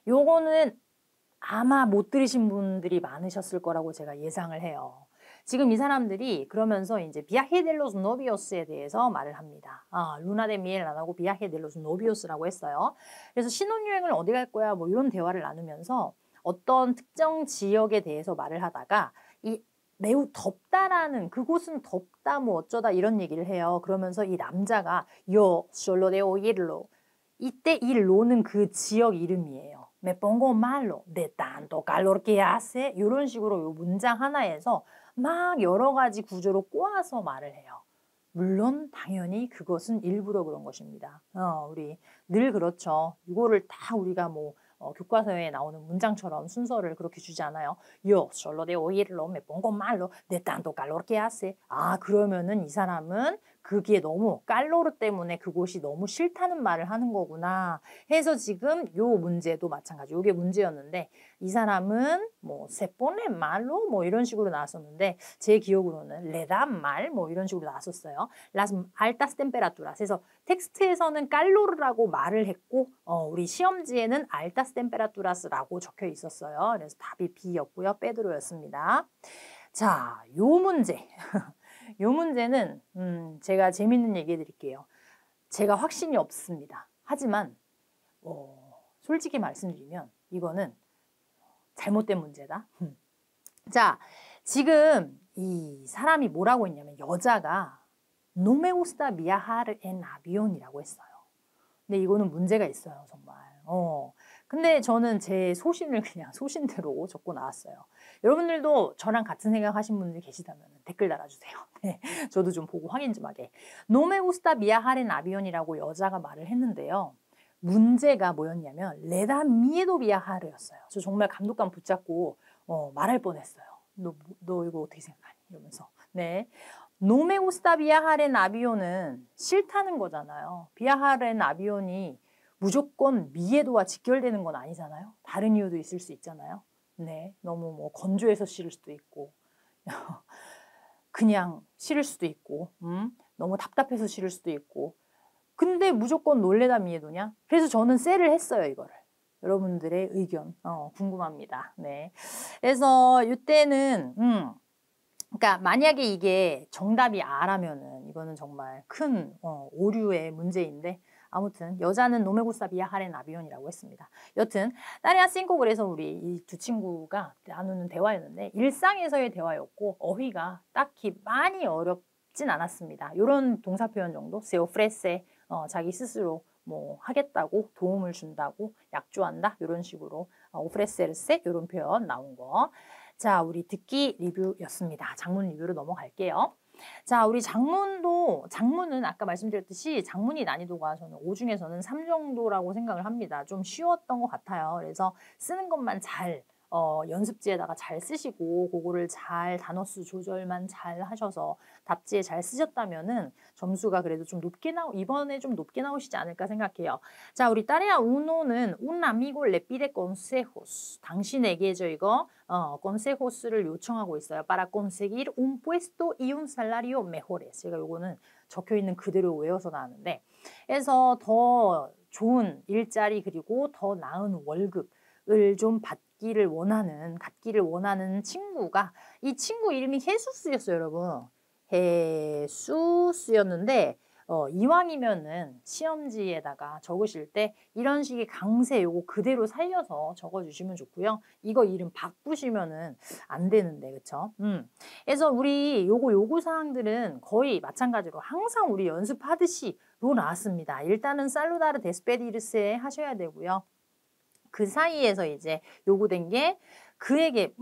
요거는 아마 못 들으신 분들이 많으셨을 거라고 제가 예상을 해요. 지금 이 사람들이 그러면서 이제 비아헤 델 로스 노비오스에 대해서 말을 합니다. 루나 데 미엘 안 하고 비아헤 델 로스 노비오스라고 했어요. 그래서 신혼여행을 어디 갈 거야 뭐 이런 대화를 나누면서 어떤 특정 지역에 대해서 말을 하다가 이 매우 덥다라는 그곳은 덥다 뭐 어쩌다 이런 얘기를 해요. 그러면서 이 남자가 요 솔로 데 오이르로 이때 이 로는 그 지역 이름이에요. Me pongo malo de tanto calor que hace 이런 식으로 요 문장 하나에서 막 여러 가지 구조로 꼬아서 말을 해요. 물론 당연히 그것은 일부러 그런 것입니다. 우리 늘 그렇죠. 이거를 다 우리가 뭐 교과서에 나오는 문장처럼 순서를 그렇게 주지 않아요. Yo solo de oírlo me pongo malo de tanto calor que hace. 그러면은 이 사람은 그게 너무 깔로르 때문에 그곳이 너무 싫다는 말을 하는 거구나 해서 지금 요 문제도 마찬가지. 요게 문제였는데 이 사람은 뭐 se pone malo 뭐 이런 식으로 나왔었는데 제 기억으로는 le da mal 뭐 이런 식으로 나왔었어요. las altas temperaturas. 그래서 텍스트에서는 깔로르라고 말을 했고 우리 시험지에는 altas temperaturas라고 적혀 있었어요. 그래서 답이 B였고요. 페드로였습니다. 자, 요 문제. 요 문제는 제가 재밌는 얘기 해드릴게요. 제가 확신이 없습니다. 하지만 솔직히 말씀드리면 이거는 잘못된 문제다. 자, 지금 이 사람이 뭐라고 했냐면 여자가 No me gusta viajar en avion이라고 했어요. 근데 이거는 문제가 있어요. 정말. 근데 저는 제 소신을 그냥 소신대로 적고 나왔어요. 여러분들도 저랑 같은 생각하신 분들 계시다면 댓글 달아주세요. 네, 저도 좀 보고 확인 좀 하게. No me gusta viajar en avion이라고 여자가 말을 했는데요. 문제가 뭐였냐면 Le da miedo viajar였어요. 저 정말 감독관 붙잡고 말할 뻔했어요. 너 이거 어떻게 생각하니? 이러면서. 네. No me gusta viajar en avion은 싫다는 거잖아요. viajar en avion이 무조건 미에도와 직결되는 건 아니잖아요. 다른 이유도 있을 수 있잖아요. 네, 너무 뭐 건조해서 싫을 수도 있고 그냥 싫을 수도 있고 너무 답답해서 싫을 수도 있고 근데 무조건 놀래다 미에도냐? 그래서 저는 쎄를 했어요. 이거를. 여러분들의 의견 궁금합니다. 네. 그래서 이때는 그러니까 만약에 이게 정답이 R라면은 이거는 정말 큰 오류의 문제인데 아무튼 여자는 노메고사비아 하렌 아비온이라고 했습니다. 여튼 딸이야 싱코 그래서 우리 이 두 친구가 나누는 대화였는데 일상에서의 대화였고 어휘가 딱히 많이 어렵진 않았습니다. 이런 동사 표현 정도 se ofrece 자기 스스로 뭐 하겠다고 도움을 준다고 약조한다 이런 식으로 ofrecerse 이런 표현 나온 거. 자, 우리 듣기 리뷰였습니다. 장문 리뷰로 넘어갈게요. 자, 우리 장문은 아까 말씀드렸듯이 장문이 난이도가 저는 5 중에서는 3 정도라고 생각을 합니다. 좀 쉬웠던 것 같아요. 그래서 쓰는 것만 잘 연습지에다가 잘 쓰시고 그거를 잘 단어 수 조절만 잘 하셔서 답지에 잘 쓰셨다면은 점수가 그래도 좀 이번에 좀 높게 나오시지 않을까 생각해요. 자, 우리 따레아 우노는 un amigo le pide consejos. 당신에게 이거 consejos를 요청하고 있어요. para conseguir un puesto y un salario mejores. 제가 요거는 적혀 있는 그대로 외워서 나왔는데 그래서 더 좋은 일자리 그리고 더 나은 월급을 좀 갖기를 원하는 친구가 이 친구 이름이 헤수스였어요, 여러분. 헤수스였는데 이왕이면은 시험지에다가 적으실 때 이런 식의 강세 요거 그대로 살려서 적어주시면 좋고요. 이거 이름 바꾸시면은 안 되는데 그쵸? 그래서 우리 요구사항들은 거의 마찬가지로 항상 우리 연습하듯이로 나왔습니다. 일단은 살루다르 데스페디르세 하셔야 되고요. 그 사이에서 이제 요구된 게 그에게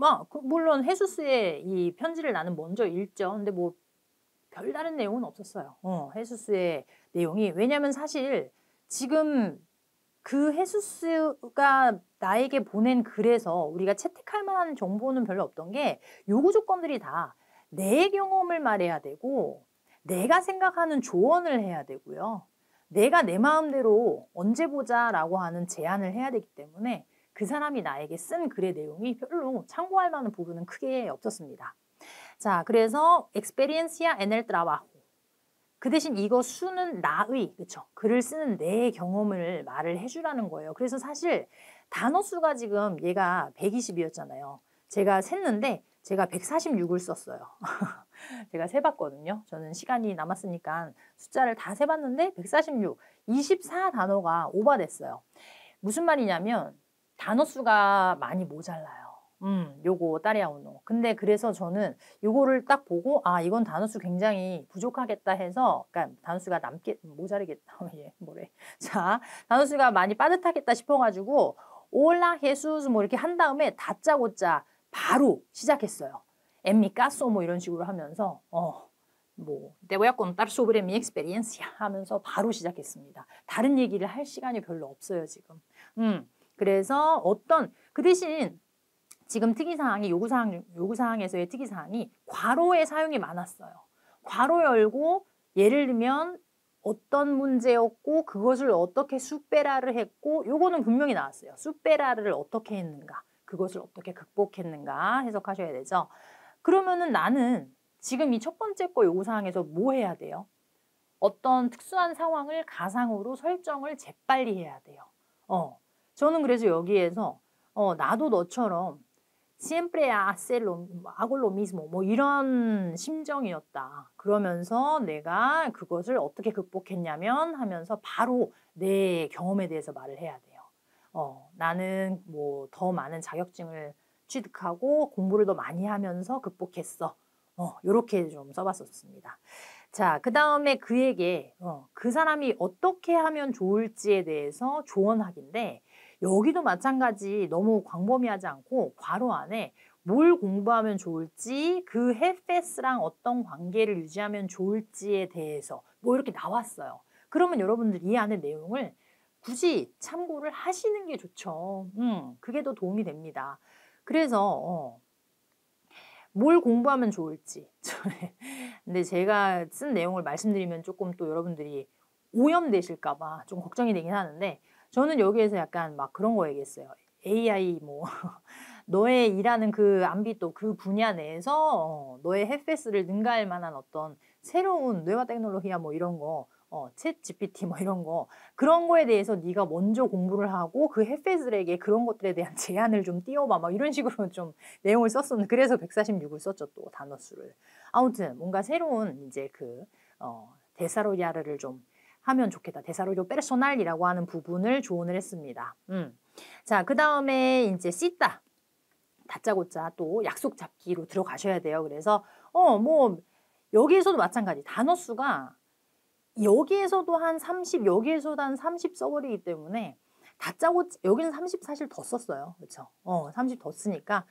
물론 헤수스의 이 편지를 나는 먼저 읽죠. 근데 뭐 별다른 내용은 없었어요. 헤수스의 내용이. 왜냐면 사실 지금 그 헤수스가 나에게 보낸 글에서 우리가 채택할 만한 정보는 별로 없던 게 요구 조건들이 다 내 경험을 말해야 되고 내가 생각하는 조언을 해야 되고요. 내가 내 마음대로 언제 보자라고 하는 제안을 해야 되기 때문에 그 사람이 나에게 쓴 글의 내용이 별로 참고할 만한 부분은 크게 없었습니다. 자, 그래서 experiencia en el trabajo. 그 대신 이거 수는 나의, 그쵸? 글을 쓰는 내 경험을 말을 해주라는 거예요. 그래서 사실 단어 수가 지금 얘가 120이었잖아요. 제가 셌는데 제가 146을 썼어요. 제가 세봤거든요. 저는 시간이 남았으니까 숫자를 다 세봤는데 146, 24단어가 오버됐어요. 무슨 말이냐면 단어 수가 많이 모자라요. 요거 따리아우노. 근데 그래서 저는 요거를 딱 보고 이건 단어수 굉장히 부족하겠다 해서 그러니까 단어수가 모자르겠다. 예, 뭐래. 자, 단어수가 많이 빠듯하겠다 싶어가지고 올라 헤수스 뭐 이렇게 한 다음에 다짜고짜 바로 시작했어요. 엠미까소 뭐 이런 식으로 하면서 te voy a contar sobre mi experiencia 하면서 바로 시작했습니다. 다른 얘기를 할 시간이 별로 없어요, 지금. 그래서 그 대신 지금 특이사항이 요구사항에서의 특이사항이 괄호의 사용이 많았어요. 괄호 열고 예를 들면 어떤 문제였고 그것을 어떻게 슈페라를 했고 요거는 분명히 나왔어요. 슈페라를 어떻게 했는가 그것을 어떻게 극복했는가 해석하셔야 되죠. 그러면은 나는 지금 이 첫 번째 거 요구사항에서 뭐 해야 돼요? 어떤 특수한 상황을 가상으로 설정을 재빨리 해야 돼요. 저는 그래서 여기에서 나도 너처럼 siempre hago lo mismo 뭐 이런 심정이었다. 그러면서 내가 그것을 어떻게 극복했냐면 하면서 바로 내 경험에 대해서 말을 해야 돼요. 나는 뭐 더 많은 자격증을 취득하고 공부를 더 많이 하면서 극복했어. 요렇게 좀 써봤었습니다. 자, 그 다음에 그에게 그 사람이 어떻게 하면 좋을지에 대해서 조언하기인데 여기도 마찬가지 너무 광범위하지 않고 괄호 안에 뭘 공부하면 좋을지 그 헤페스랑 어떤 관계를 유지하면 좋을지에 대해서 뭐 이렇게 나왔어요. 그러면 여러분들 이 안에 내용을 굳이 참고를 하시는 게 좋죠. 그게 더 도움이 됩니다. 그래서 뭘 공부하면 좋을지. 근데 제가 쓴 내용을 말씀드리면 조금 또 여러분들이 오염되실까 봐 좀 걱정이 되긴 하는데 저는 여기에서 약간 막 그런 거 얘기했어요. AI 뭐 너의 일하는 그 암비토 그 분야 내에서 너의 헤페스를 능가할 만한 어떤 새로운 뇌와 테크놀로기야 뭐 이런 거 챗 GPT 뭐 이런 거 그런 거에 대해서 네가 먼저 공부를 하고 그 헤페들에게 그런 것들에 대한 제안을 좀 띄워봐 막 이런 식으로 좀 내용을 썼었는데 그래서 146을 썼죠 또 단어 수를. 아무튼 뭔가 새로운 이제 데사로야르를 좀 하면 좋겠다. 데사로요 페르소날이라고 하는 부분을 조언을 했습니다. 자, 그 다음에 이제 씨따. 다짜고짜 또 약속 잡기로 들어가셔야 돼요. 그래서 뭐 여기에서도 마찬가지. 단어 수가 여기에서도 한 30, 여기에서도 한 30 써버리기 때문에 다짜고짜 여기는 30 사실 더 썼어요. 그렇죠? 30 더 쓰니까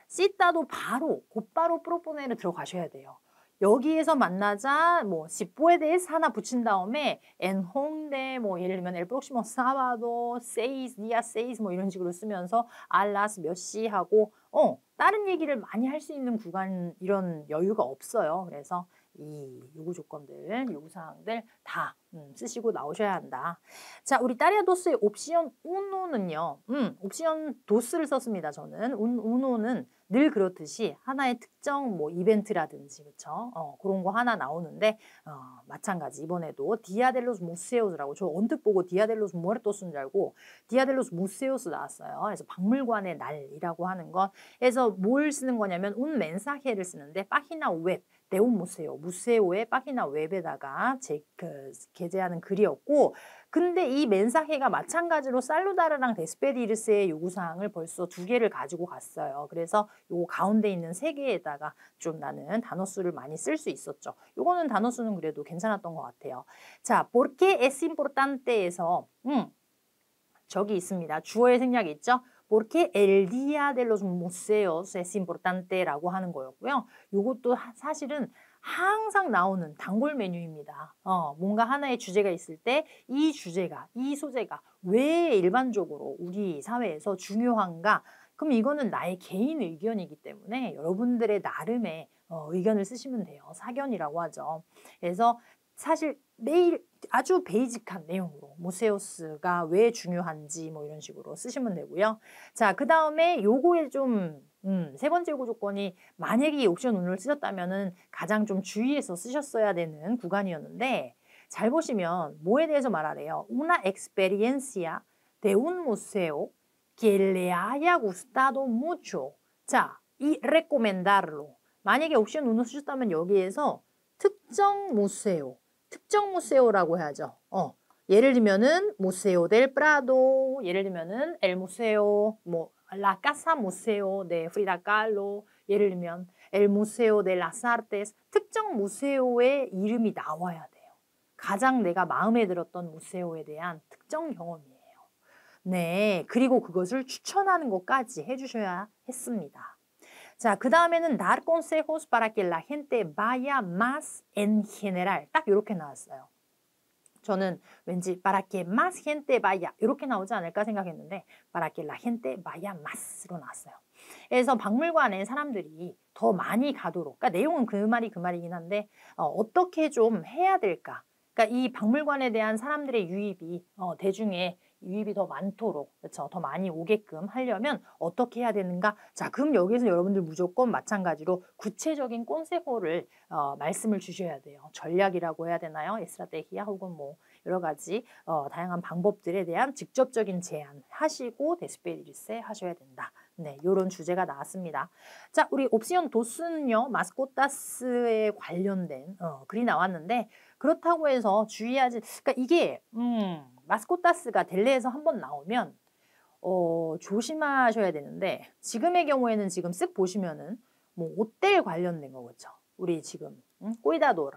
씨따도 바로 곧바로 프로포네를 들어가셔야 돼요. 여기에서 만나자 뭐 시뽀에 대해서 하나 붙인 다음에 en honde 뭐 예를 들면 el próximo sábado, seis días, seis 뭐 이런 식으로 쓰면서 알라스 몇 시 하고 다른 얘기를 많이 할 수 있는 구간 이런 여유가 없어요. 그래서 이 요구 조건들, 요구 사항들 다 쓰시고 나오셔야 한다. 자, 우리 따리아 도스의 옵션 우노는요. 옵션 도스를 썼습니다. 저는 우노는 늘 그렇듯이 하나의 특정 뭐 이벤트라든지 그쵸? 그런 거 하나 나오는데 마찬가지 이번에도 디아델로스 무세오스라고 저 언뜻 보고 디아델로스 무에르토스인 줄 알고 디아델로스 무세오스 나왔어요. 그래서 박물관의 날이라고 하는 것. 그래서 뭘 쓰는 거냐면 운 멘사헤를 쓰는데 파히나 웹 네온 무세오의 파히나 웹에다가 게재하는 글이었고 근데 이 멘사헤가 마찬가지로 살루다르랑 데스페디르스의 요구사항을 벌써 2개를 가지고 갔어요. 그래서 요 가운데 있는 3개에다가 좀 나는 단어 수를 많이 쓸 수 있었죠. 요거는 단어 수는 그래도 괜찮았던 것 같아요. 자, ¿por qué es importante에서 저기 있습니다. 주어의 생략이 있죠? Porque el día de los museos es importante라고 하는 거였고요. 요것도 사실은 항상 나오는 단골 메뉴입니다. 뭔가 하나의 주제가 있을 때 이 주제가, 이 소재가 왜 일반적으로 우리 사회에서 중요한가? 그럼 이거는 나의 개인 의견이기 때문에 여러분들의 나름의 의견을 쓰시면 돼요. 사견이라고 하죠. 그래서 사실 매일 아주 베이직한 내용으로 무세우스가 왜 중요한지 뭐 이런 식으로 쓰시면 되고요. 자, 그 다음에 요거에 좀 세 번째 요구 조건이 만약에 이 옵션 운을 쓰셨다면은 가장 좀 주의해서 쓰셨어야 되는 구간이었는데 잘 보시면 뭐에 대해서 말하래요. Una experiencia de un museo que le haya gustado mucho. 자, 이 recomendarlo. 만약에 옵션 운을 쓰셨다면 여기에서 특정 무세오라고 해야죠. 예를 들면은 무세오 델 프라도, 예를 들면은 엘 무세오, 뭐 라 카사 무세오 데 프리다 칼로, 예를 들면 엘 무세오 데 라스 아르테스 특정 무세오의 이름이 나와야 돼요. 가장 내가 마음에 들었던 무세오에 대한 특정 경험이에요. 네, 그리고 그것을 추천하는 것까지 해주셔야 했습니다. 자, 그 다음에는 dar consejos para que la gente vaya más en general. 딱 이렇게 나왔어요. 저는 왠지 para que más gente vaya 이렇게 나오지 않을까 생각했는데 para que la gente vaya más로 나왔어요. 그래서 박물관에 사람들이 더 많이 가도록, 그러니까 내용은 그 말이긴 한데 어떻게 좀 해야 될까? 그러니까 이 박물관에 대한 사람들의 유입이 대중의 유입이 더 많도록, 그렇죠? 더 많이 오게끔 하려면 어떻게 해야 되는가? 자, 그럼 여기서 여러분들 무조건 마찬가지로 구체적인 콘세호를 말씀을 주셔야 돼요. 전략이라고 해야 되나요? 에스트라테기야 혹은 뭐 여러 가지 다양한 방법들에 대한 직접적인 제안 하시고 데스페디리스에 하셔야 된다. 네, 이런 주제가 나왔습니다. 자, 우리 옵션 도스는요, 마스코타스에 관련된 글이 나왔는데 그렇다고 해서 주의하지, 그러니까 이게 마스코타스가 델레에서 한번 나오면 조심하셔야 되는데 지금의 경우에는 지금 쓱 보시면은 뭐 옷들 관련된 거 그렇죠? 우리 지금 꼬이다도르,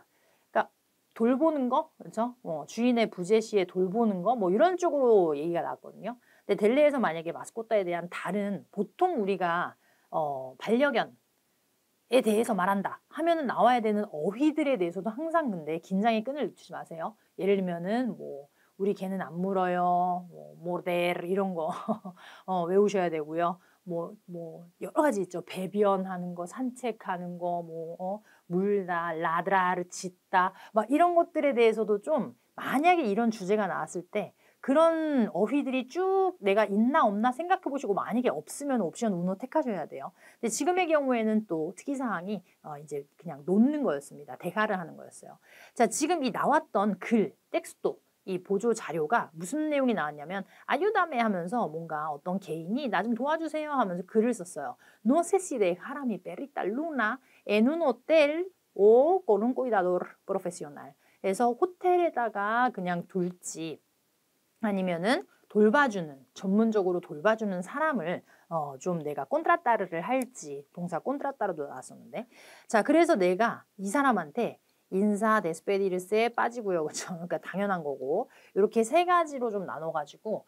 그러니까 돌보는 거 그렇죠? 주인의 부재 시에 돌보는 거 뭐 이런 쪽으로 얘기가 나왔거든요. 근데 델레에서 만약에 마스코타에 대한 다른 보통 우리가 반려견 에 대해서 말한다 하면은 나와야 되는 어휘들에 대해서도 항상 근데 긴장의 끈을 놓치지 마세요. 예를 들면은 뭐 우리 개는 안 물어요. 뭐 모델 이런 거 외우셔야 되고요. 뭐 여러 가지 있죠. 배변하는 거, 산책하는 거, 뭐 물다, 라드라르 짖다 막 이런 것들에 대해서도 좀 만약에 이런 주제가 나왔을 때 그런 어휘들이 쭉 내가 있나 없나 생각해 보시고 만약에 없으면 옵션 우노 택하셔야 돼요. 근데 지금의 경우에는 또 특이사항이 이제 그냥 놓는 거였습니다. 대화를 하는 거였어요. 자, 지금 이 나왔던 글, 텍스토 이 보조 자료가 무슨 내용이 나왔냐면 아유다메 하면서 뭔가 어떤 개인이 나 좀 도와주세요 하면서 글을 썼어요. No sé si dejar a mi perrita Luna en un hotel o con un cuidador profesional. 그래서 호텔에다가 그냥 둘지 아니면은 돌봐주는 전문적으로 돌봐주는 사람을 좀 내가 꼰트라따르를 할지 동사 꼰트라따르도 나왔었는데 자 그래서 내가 이 사람한테 인사 데스페디르스에 빠지고요. 그렇죠? 그러니까 당연한 거고 이렇게 세 가지로 좀 나눠가지고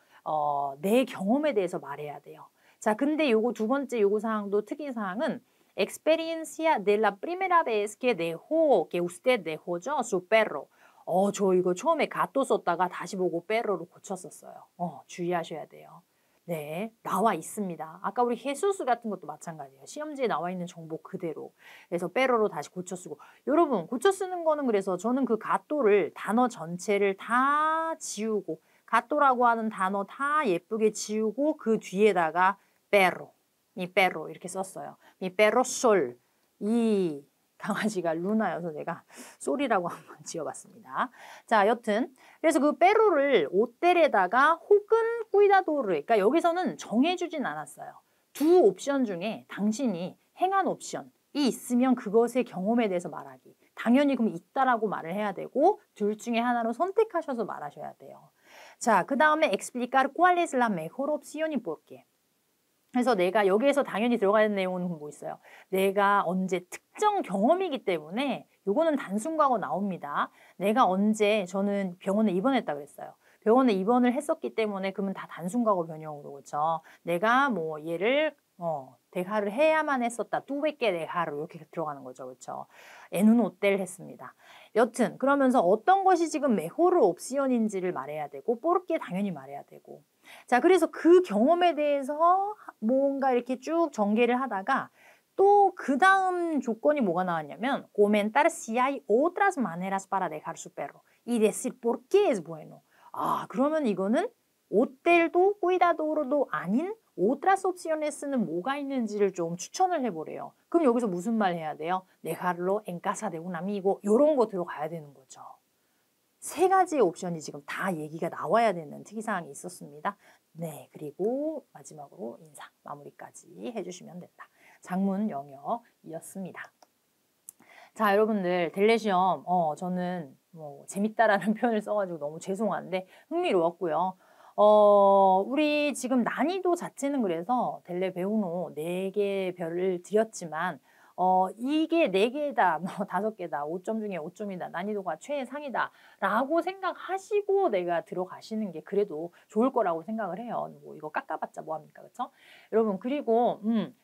내 경험에 대해서 말해야 돼요. 자 근데 요거 두 번째 요거 사항도 특이 사항은 experiencia de la primera vez que dejó que usted dejó yo su perro. 저 이거 처음에 가또 썼다가 다시 보고 빼로로 고쳤었어요. 주의하셔야 돼요. 네, 나와 있습니다. 아까 우리 헤수스 같은 것도 마찬가지예요. 시험지에 나와 있는 정보 그대로. 그래서 빼로로 다시 고쳐 쓰고. 여러분, 고쳐 쓰는 거는 그래서 저는 그 가또를 단어 전체를 다 지우고 가또라고 하는 단어 다 예쁘게 지우고 그 뒤에다가 빼로, 미 빼로 이렇게 썼어요. 미 빼로 솔. 이 강아지가 루나여서 제가 솔이라고 한번 지어봤습니다. 자, 여튼 그래서 그 빼로를 오텔에다가 혹은 꾸이다도르 그러니까 여기서는 정해주진 않았어요. 두 옵션 중에 당신이 행한 옵션이 있으면 그것의 경험에 대해서 말하기. 당연히 그럼 있다라고 말을 해야 되고 둘 중에 하나로 선택하셔서 말하셔야 돼요. 자, 그 다음에 explicar cuál es la mejor opción y por qué. 그래서 내가 여기에서 당연히 들어가야 되는 내용은 뭐 있어요. 내가 언제 특정 경험이기 때문에 요거는 단순과거 나옵니다. 내가 언제 저는 병원에 입원했다 그랬어요. 병원에 입원을 했었기 때문에 그러면 다 단순과거 변형으로 그렇죠. 내가 뭐 얘를 대하를 해야만 했었다. 뚜베께 대하로 이렇게 들어가는 거죠. 그렇죠. 에눈 호텔 했습니다. 여튼 그러면서 어떤 것이 지금 메호르 옵시온인지를 말해야 되고 뽀르게 당연히 말해야 되고 자 그래서 그 경험에 대해서 뭔가 이렇게 쭉 전개를 하다가 또 그 다음 조건이 뭐가 나왔냐면 comentar si hay otras maneras para dejar su perro y decir por qué es bueno. 아 그러면 이거는 호텔도 꾸이다도로도 아닌 otras opciones는 뭐가 있는지를 좀 추천을 해보래요. 그럼 여기서 무슨 말 해야 돼요? dejarlo en casa de un amigo 이런 거 들어가야 되는 거죠. 세 가지의 옵션이 지금 다 얘기가 나와야 되는 특이사항이 있었습니다. 네, 그리고 마지막으로 인사, 마무리까지 해주시면 된다. 장문 영역이었습니다. 자, 여러분들 델레시엄 저는 뭐 재밌다라는 표현을 써가지고 너무 죄송한데 흥미로웠고요. 우리 지금 난이도 자체는 그래서 델레 배우노 4개 별을 드렸지만 이게 4개다, 뭐 5개다, 5점 중에 5점이다, 난이도가 최상이다 라고 생각하시고 내가 들어가시는 게 그래도 좋을 거라고 생각을 해요. 뭐 이거 깎아봤자 뭐합니까, 그렇죠? 여러분 그리고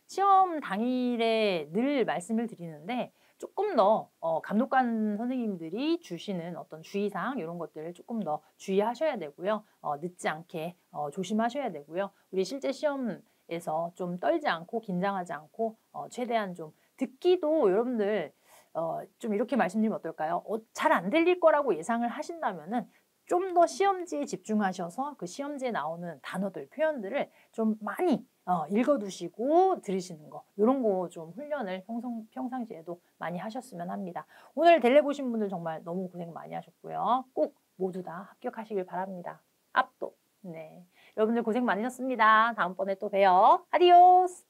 시험 당일에 늘 말씀을 드리는데 조금 더 감독관 선생님들이 주시는 어떤 주의사항 이런 것들을 조금 더 주의하셔야 되고요. 늦지 않게 조심하셔야 되고요. 우리 실제 시험에서 좀 떨지 않고 긴장하지 않고 최대한 좀 듣기도 여러분들 좀 이렇게 말씀드리면 어떨까요? 잘 안 들릴 거라고 예상을 하신다면은 좀 더 시험지에 집중하셔서 그 시험지에 나오는 단어들, 표현들을 좀 많이 읽어두시고 들으시는 거 이런 거 좀 훈련을 평상시에도 많이 하셨으면 합니다. 오늘 델레 보신 분들 정말 너무 고생 많이 하셨고요. 꼭 모두 다 합격하시길 바랍니다. 압도. 네, 여러분들 고생 많으셨습니다. 다음번에 또 봬요. 아디오스!